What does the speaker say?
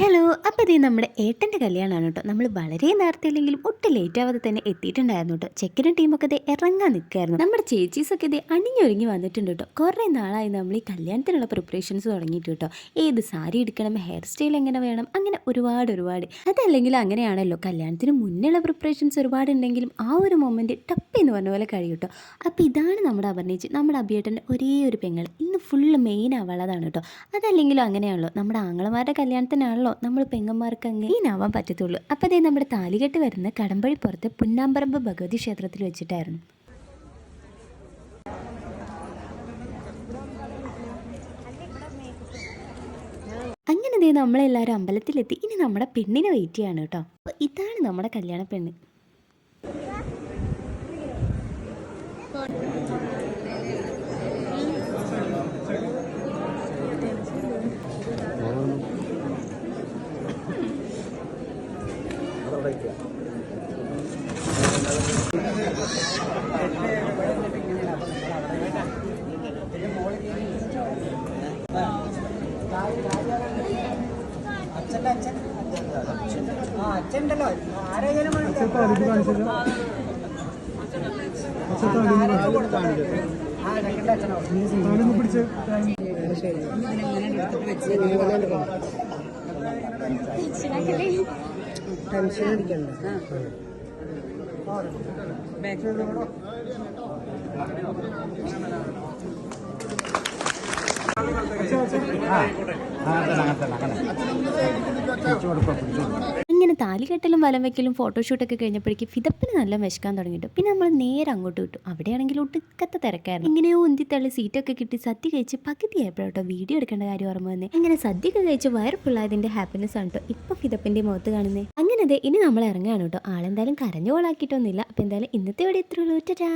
Hello, അപ്പോൾ ഇത് നമ്മുടെ ഏട്ടൻ്റെ കല്യാണമാണ് കേട്ടോ. നമ്മൾ വളരെ നേരത്തെ ഇല്ലെങ്കിലും ഒട്ടും ലേറ്റ് ആവാതെ തന്നെ എത്തിയിട്ടുണ്ടായിരുന്നു കേട്ടോ. ചെക്കനും ടീമൊക്കെ ഇത് ഇറങ്ങാൻ നിൽക്കുകയായിരുന്നു. നമ്മുടെ ചേച്ചീസൊക്കെ ഇത് അണിഞ്ഞൊരുങ്ങി വന്നിട്ടുണ്ട് കേട്ടോ. കുറേ നാളായി നമ്മൾ ഈ കല്യാണത്തിനുള്ള പ്രിപ്പറേഷൻസ് തുടങ്ങിയിട്ട് കേട്ടോ. ഏത് സാരി എടുക്കണം, ഹെയർ സ്റ്റൈൽ എങ്ങനെ വേണം, അങ്ങനെ ഒരുപാട്. അതല്ലെങ്കിൽ അങ്ങനെയാണല്ലോ, കല്യാണത്തിന് മുന്നേയുള്ള പ്രിപ്പറേഷൻസ് ഒരുപാടുണ്ടെങ്കിലും ആ ഒരു മൊമെൻറ്റ് ടപ്പ് എന്ന് പറഞ്ഞ പോലെ കഴിയും കേട്ടോ. അപ്പോൾ ഇതാണ് നമ്മുടെ അപർണേച്ചി, നമ്മുടെ അഭിയേട്ടൻ്റെ ഒരേ ഒരു പെങ്ങൾ. ഇന്ന് ഫുള്ള് മെയിൻ അവളതാണ് കേട്ടോ. അതല്ലെങ്കിലും അങ്ങനെയാണല്ലോ, നമ്മുടെ ആങ്ങളമാരുടെ കല്യാണത്തിനാണല്ലോ നമ്മൾ പെങ്ങന്മാർക്ക് അങ്ങനെയാവാൻ പറ്റത്തുള്ളൂ. അപ്പോൾ അതേ നമ്മുടെ താലികെട്ട് വരുന്ന കടമ്പഴി പുറത്ത് പുന്നാമ്പറമ്പ് ഭഗവതി ക്ഷേത്രത്തിൽ വെച്ചിട്ടായിരുന്നു. അങ്ങനെ ദേ നമ്മളെല്ലാവരും അമ്പലത്തിലെത്തി. ഇനി നമ്മുടെ പെണ്ണിനെ വെയിറ്റ് ചെയ്യാണ് കേട്ടോ. അപ്പോൾ ഇതാണ് നമ്മുടെ കല്യാണ പെണ്ണ്. അച്ഛണ്ടല്ലോ ആരെങ്കിലും ടെൻഷൻ അടിക്കണ്ട. ഇങ്ങനെ താലികെട്ടലും വലം വെക്കലും ഫോട്ടോഷൂട്ടൊക്കെ കഴിഞ്ഞപ്പോഴേക്കും ഫിദപ്പിന് നല്ല വിശക്കാൻ തുടങ്ങിയിട്ടു. പിന്നെ നമ്മൾ നേരെ അങ്ങോട്ട് വിട്ടു. അവിടെയാണെങ്കിൽ ഒടുക്കത്തെ തിരക്കായിരുന്നു. ഇങ്ങനെയോ ഉന്തിത്തള്ളി സീറ്റൊക്കെ കിട്ടി സദ്യ കഴിച്ച് പകുതിയായപ്പോഴോ വീഡിയോ എടുക്കേണ്ട കാര്യം ഓർമ്മ വന്നേ. ഇങ്ങനെ സദ്യയൊക്കെ കഴിച്ച് വയറ് ഫുള്ളായതിന്റെ ഹാപ്പിനെസ് ആണ് കേട്ടോ ഇപ്പൊ ഫിദപ്പിന്റെ മുഖത്ത് കാണുന്നത്. അങ്ങനെ ഇനി നമ്മൾ ഇറങ്ങുകയാണ് കേട്ടോ. ആളെന്തായാലും കരഞ്ഞു കോളാക്കിയിട്ടൊന്നുമില്ല. അപ്പൊ എന്തായാലും ഇന്നത്തെ ഇവിടെ ഇത്രയുള്ളൂ. ടാറ്റാ.